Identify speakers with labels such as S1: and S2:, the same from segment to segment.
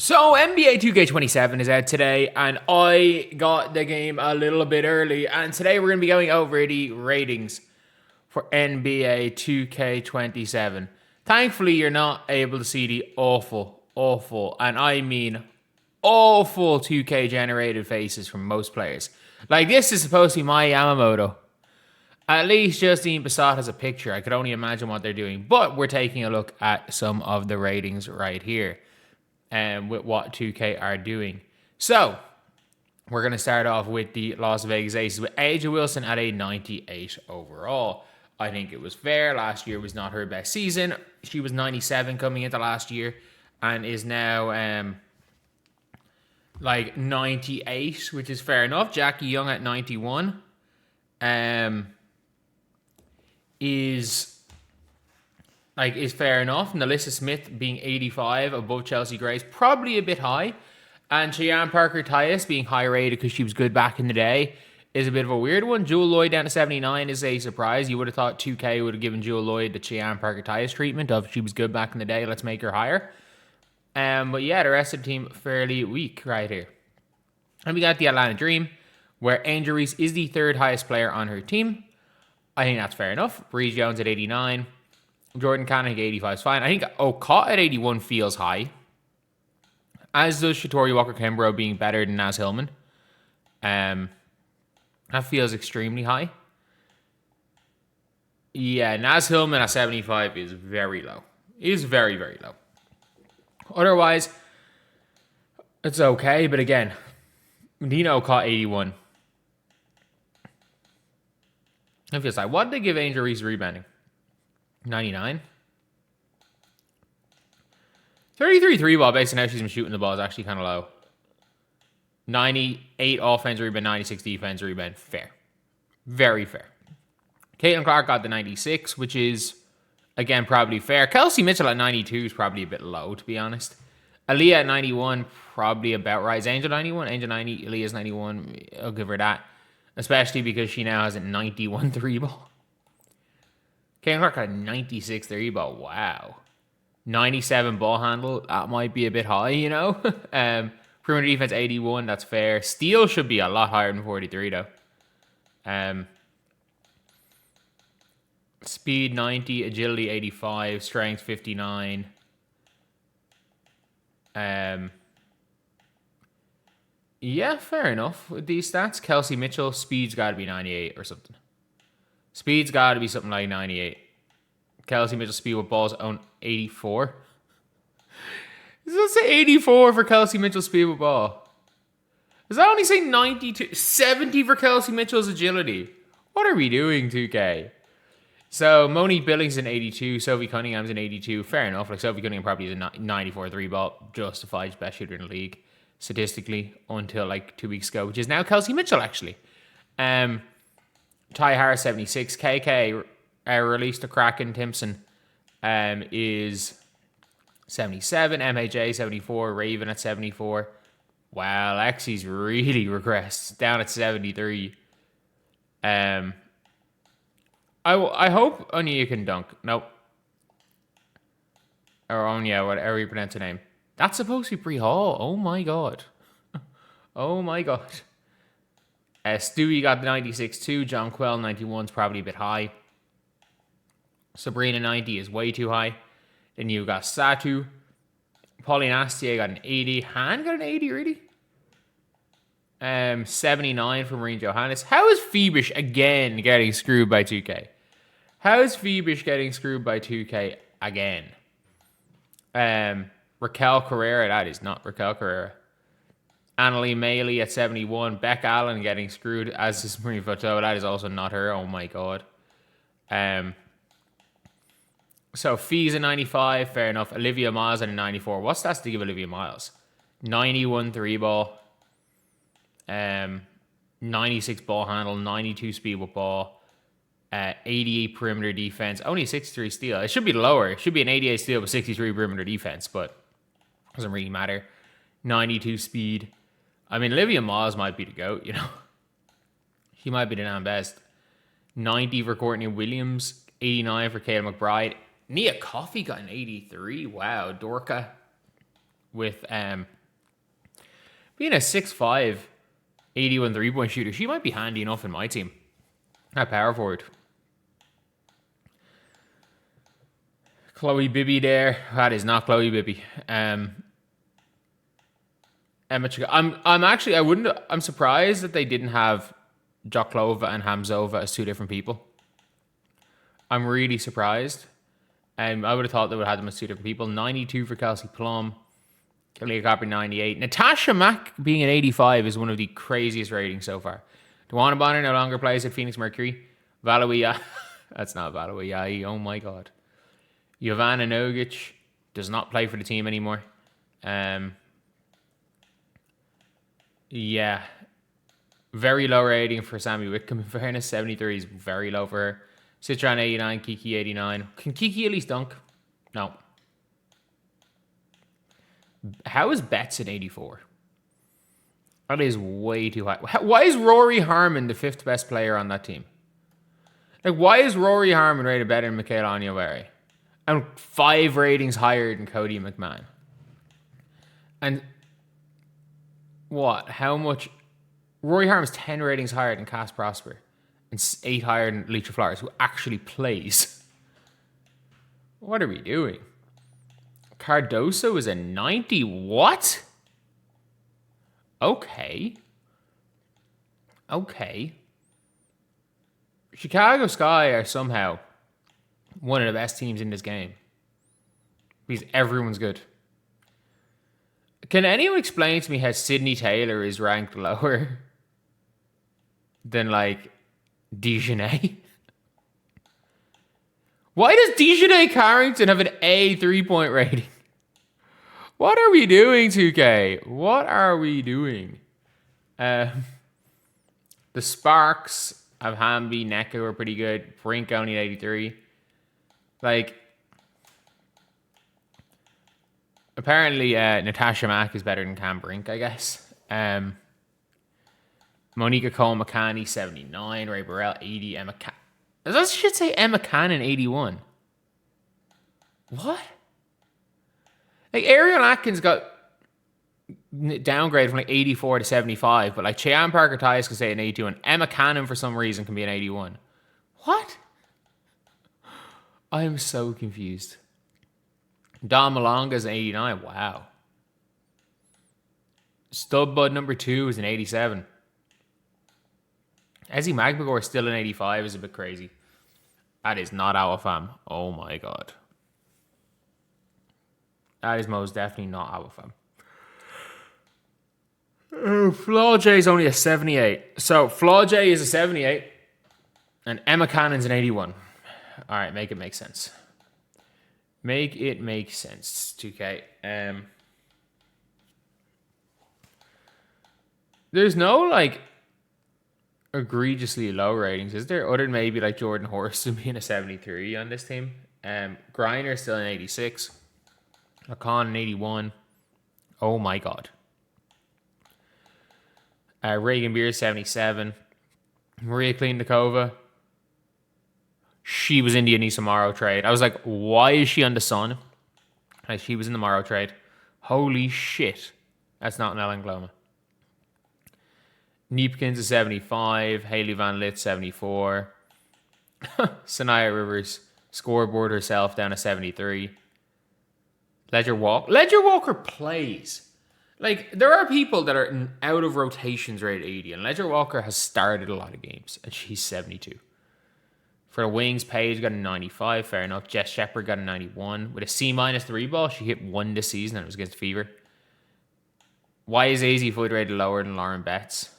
S1: So NBA 2K27 is out today, and I got the game a little bit early, and today we're going to be going over the ratings for NBA 2K27. Thankfully, you're not able to see the awful, and I mean awful 2K generated faces from most players. Like, this is supposed to be my Yamamoto. At least Justine Bassat has a picture. I could only imagine what they're doing, but we're taking a look at some of the ratings right here. With what 2K are doing. So, we're going to start off with the Las Vegas Aces with A'ja Wilson at a 98 overall. I think it was fair. Last year was not her best season. She was 97 coming into last year and is now like 98, which is fair enough. Jackie Young at 91 is fair enough. Nalissa Smith being 85 above Chelsea Grace, probably a bit high. And Cheyenne Parker-Tyus being high rated because she was good back in the day is a bit of a weird one. Jewel Lloyd down to 79 is a surprise. You would have thought 2K would have given Jewel Lloyd the Cheyenne Parker-Tyus treatment of she was good back in the day, let's make her higher. But yeah, the rest of the team fairly weak right here. And we got the Atlanta Dream, where Angel Reese is the third highest player on her team. I think that's fair enough. Breeze Jones at 89. Jordan Cannon at 85 is fine. I think Okot at 81 feels high. As does Shatori Walker-Kimbrough being better than Naz Hillman. That feels extremely high. Yeah, Naz Hillman at 75 is very low. It is very, very low. Otherwise, it's okay. But again, Nina Okot 81. It feels like, what did they give Angel Reese rebounding? 99. 33 3-ball based on how she's been shooting the ball is actually kind of low. 98 offense rebound, 96 defense rebound. Fair. Very fair. Caitlin Clark got the 96, which is, again, probably fair. Kelsey Mitchell at 92 is probably a bit low, to be honest. Aaliyah at 91, probably about right. Is Angel 91? Angel 90, Aaliyah's 91. I'll give her that. Especially because she now has a 91 3-ball. Caitlin Clark got a 96 3-ball. Wow. 97 ball handle. That might be a bit high, you know. Perimeter defense 81. That's fair. Steal should be a lot higher than 43, though. Speed 90. Agility 85. Strength 59. Yeah, fair enough with these stats. Kelsey Mitchell, speed's got to be 98 or something. Speed's got to be something like 98. Kelsey Mitchell speed with balls on 84. Does that say 84 for Kelsey Mitchell speed with ball? Does that only say 92? 70 for Kelsey Mitchell's agility. What are we doing, 2K? So, Monique Billings in 82. Sophie Cunningham's in 82. Fair enough. Like, Sophie Cunningham probably is a 94 3-ball. Justified best shooter in the league. Statistically, until like 2 weeks ago, which is now Kelsey Mitchell, actually. Ty Harris, 76. KK released to Kraken. Timpson is 77. MHA, 74. Raven at 74. Wow, Lexi's really regressed. Down at 73. I hope Onyia can dunk. Nope. Or Onyia, whatever you pronounce her name. That's supposed to be Bree Hall. Oh my god. Oh my god. Stewie got the 96 too. John Quell 91 is probably a bit high. Sabrina 90 is way too high. Then you got Satu. Pauline Astier got an 80. Han got an 80, really? 79 from Marine Johannes. How is Phoebish again getting screwed by 2K? How is Phoebish getting screwed by 2K again? Raquel Carrera, that is not Raquel Carrera. Annalie Maley at 71. Beck Allen getting screwed, as is Marie Photo. That is also not her. Oh my god. So Fee's a 95, fair enough. Olivia Miles at a 94. What stats to give Olivia Miles? 91 3-ball. 96 ball handle, 92 speed with ball. 88 perimeter defense. Only a 63 steal. It should be lower. It should be an 88 steal with 63 perimeter defense, but doesn't really matter. 92 speed. I mean, Olivia Miles might be the GOAT, you know. She might be the damn best. 90 for Courtney Williams. 89 for Kayla McBride. Nia Coffey got an 83. Wow. Dorka with Being a 6'5", 81 3-point shooter, she might be handy enough in my team. At power forward. Chloe Bibby there. That is not Chloe Bibby. Emma I'm surprised that they didn't have Joklova and Hamzova as two different people. I'm really surprised. I would have thought they would have had them as two different people. 92 for Kelsey Plum. Leah Copper 98. Natasha Mack being an 85 is one of the craziest ratings so far. Duana Bonner no longer plays at Phoenix Mercury. Valoia. That's not Valoia. Oh my god. Jovana Nogic does not play for the team anymore. Yeah. Very low rating for Sammy Whitcomb. In fairness, 73 is very low for her. Citron 89, Kiki 89. Can Kiki at least dunk? No. How is Betts at 84? That is way too high. Why is Rory Harmon the 5th best player on that team? Like, why is Rory Harmon rated better than Michaela Onyewere? And 5 ratings higher than Cody McMahon? And what? How much? Rory Harmon's 10 ratings higher than Cass Prosper. And 8 higher than Leisha Flowers, who actually plays. What are we doing? Cardoso is a 90. What? Okay. Chicago Sky are somehow one of the best teams in this game. Because everyone's good. Can anyone explain to me how Sydney Taylor is ranked lower than, like, Dejanay? Why does Dejanay Carrington have an A 3-point rating? What are we doing, 2K? What are we doing? The Sparks of Hamby, Neca were pretty good. Brink only 83. Like, apparently Natasha Mack is better than Cam Brink, I guess. Monica Cole-McCanny, 79. Ray Burrell, 80. Emma I should say Emma Cannon, 81. What? Like, Ariel Atkins got downgraded from like 84 to 75, but like Cheyenne Parker Tyus can say an 82, and Emma Cannon for some reason can be an 81. What? I am so confused. Don Malonga's an 89. Wow. Stub Bud number 2 is an 87. Ezzy Magbagor still an 85 is a bit crazy. That is not our fam. Oh my god. That is most definitely not our fam. Flaw J is only a 78. So Flaw J is a 78. And Emma Cannon's an 81. Alright, make it make sense. Make it make sense, 2K. There's no, like, egregiously low ratings, is there? Other than maybe, like, Jordan Horston being a 73 on this team. Griner still an 86. Lacan an 81. Oh my god. Reagan Beer 77. Maria Klindakova. She was in the Anissa Morrow trade. I was like, why is she on the Sun? Like, she was in the Morrow trade. Holy shit. That's not an Ellen Gloma. Neepkins is 75. Haley Van Litt 74. Sanaya Rivers scoreboard herself down to 73. Ledger Walker plays. Like, there are people that are out of rotations rated 80, and Ledger Walker has started a lot of games, and she's 72. For the wings, Paige got a 95, fair enough. Jess Shepard got a 91. With a C-3 ball, she hit 1 this season, and it was against Fever. Why is AZ Foyd rated lower than Lauren Betts?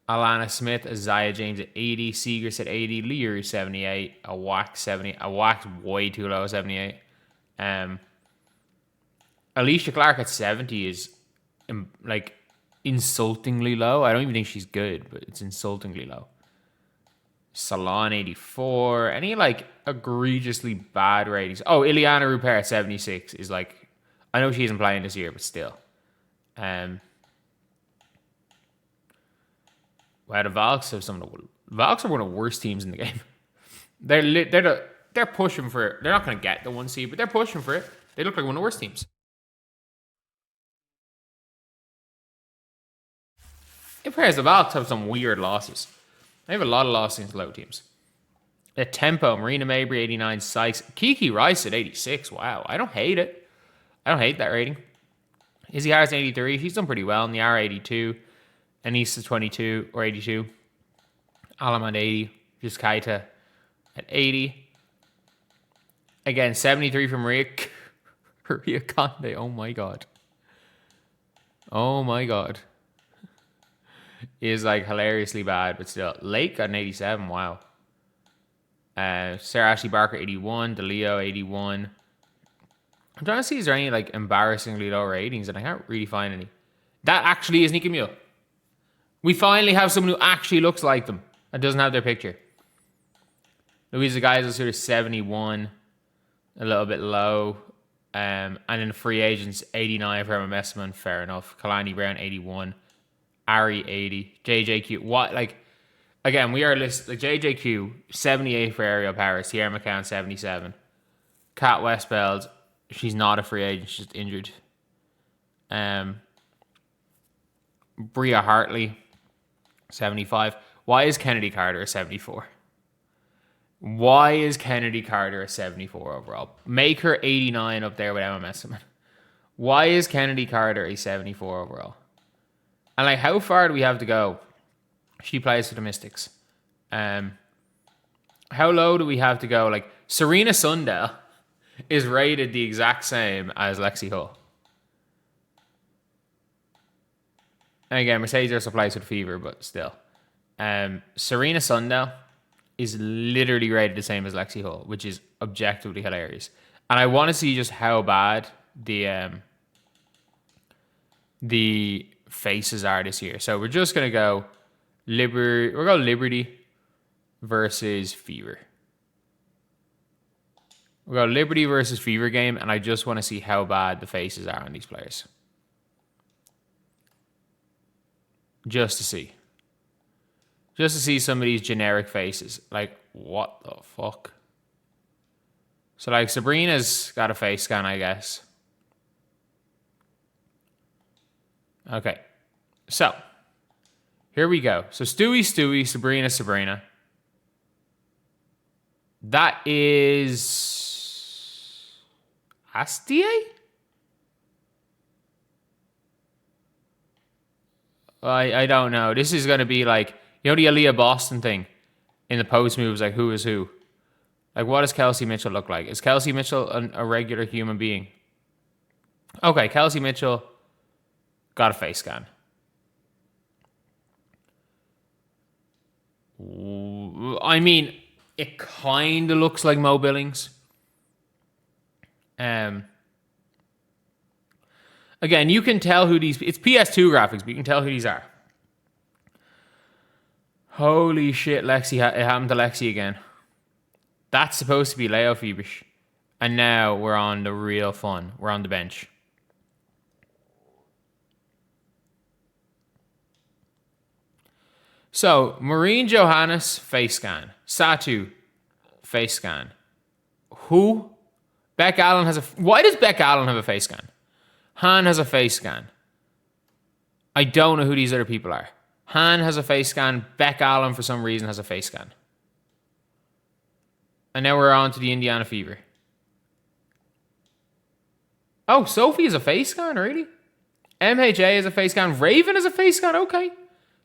S1: Alana Smith, Isaiah James at 80, Seegers at 80, Leary 78, a whack 70, a whack way too low 78. Alicia Clark at 70 is like insultingly low. I don't even think she's good, but it's insultingly low. Salon 84, any like egregiously bad ratings. Oh, Ileana Rupert at 76 is like, I know she isn't playing this year, but still. Wow, the Valks have Valks are one of the worst teams in the game. They're pushing for it. They're not going to get the 1 seed, but they're pushing for it. They look like one of the worst teams. If players the Balts have some weird losses. They have a lot of losses against low teams. The tempo, Marina Mabry 89, Sykes, Kiki Rice at 86. Wow, I don't hate it. I don't hate that rating. Izzy Harris 83. She's done pretty well in the R 82. Anissa 22 or 82. Alam at 80. Just Kaita at 80. Again, 73 from Maria Conde. Oh my god. Oh my god. Is like hilariously bad, but still. Lake got an 87. Wow. Sarah Ashley Barker 81. DeLeo 81. I'm trying to see is there any like embarrassingly low ratings, and I can't really find any. That actually is Nika Mule. We finally have someone who actually looks like them and doesn't have their picture. Louisa Guys is sort of 71, a little bit low. And then free agents 89 for Emma Messman, fair enough. Kalani Brown 81, Ari 80, JJQ. What like again? We are listed like JJQ 78 for Ariel Paris, Sierra McCann 77, Kat Westbeld. She's not a free agent, she's just injured. Bria Hartley 75. Why is Kennedy Carter a 74? Why is Kennedy Carter a 74 overall? Make her 89 up there with Emma Messiman. Why is Kennedy Carter a 74 overall? And like, how far do we have to go? She plays for the Mystics. How low do we have to go? Like, Serena Sundell is rated the exact same as Lexi Hull. And again, Mercedes also plays with Fever, but still. Serena Sundell is literally rated the same as Lexi Hull, which is objectively hilarious. And I want to see just how bad the faces are this year. So we're just going to go Liberty versus Fever. We'll go Liberty versus Fever game, and I just want to see how bad the faces are on these players. Just to see. Just to see some of these generic faces. Like, what the fuck? So, like, Sabrina's got a face scan, I guess. Okay. So, here we go. So, Stewie, Sabrina. That is Astier? I don't know. This is going to be like, you know the Aaliyah Boston thing in the post moves, like who is who? Like, what does Kelsey Mitchell look like? Is Kelsey Mitchell a regular human being? Okay, Kelsey Mitchell got a face scan. I mean, it kind of looks like Mo Billings. Again, you can tell who these... It's PS2 graphics, but you can tell who these are. Holy shit, Lexi. It happened to Lexi again. That's supposed to be Leo Feverish. And now we're on the real fun. We're on the bench. So, Maureen Johannes, face scan. Satu, face scan. Who? Beck Allen has a... Why does Beck Allen have a face scan? Han has a face scan. I don't know who these other people are. Han has a face scan. Beck Allen, for some reason, has a face scan. And now we're on to the Indiana Fever. Oh, Sophie is a face scan, really? MHA is a face scan. Raven is a face scan, okay.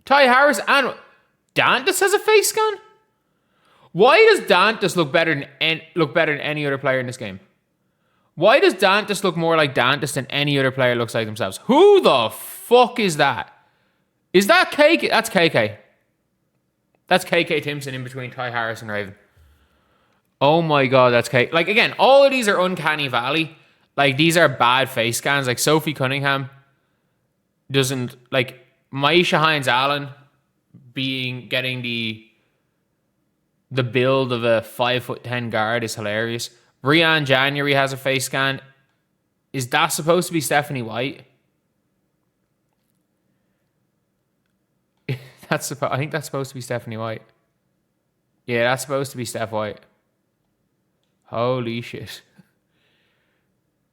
S1: Ty Harris and Dantas has a face scan? Why does Dantas look better than any other player in this game? Why does Dantas look more like Dantas than any other player looks like themselves? Who the fuck is that? Is that KK? That's KK. That's KK Timpson in between Ty Harris and Raven. Oh my god, that's KK. Like, again, all of these are uncanny valley. Like, these are bad face scans. Like, Sophie Cunningham doesn't... Like, Maisha Hines-Allen getting the build of a 5'10" guard is hilarious. Brianne January has a face scan. Is that supposed to be Stephanie White? I think that's supposed to be Stephanie White. Yeah, that's supposed to be Steph White. Holy shit.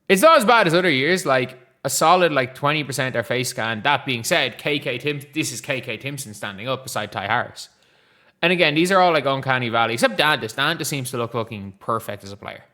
S1: It's not as bad as other years. Like, a solid like 20% are face scan. That being said, this is KK Timpson standing up beside Ty Harris. And again, these are all like uncanny valley, except Dantas. Dantas seems to look fucking perfect as a player.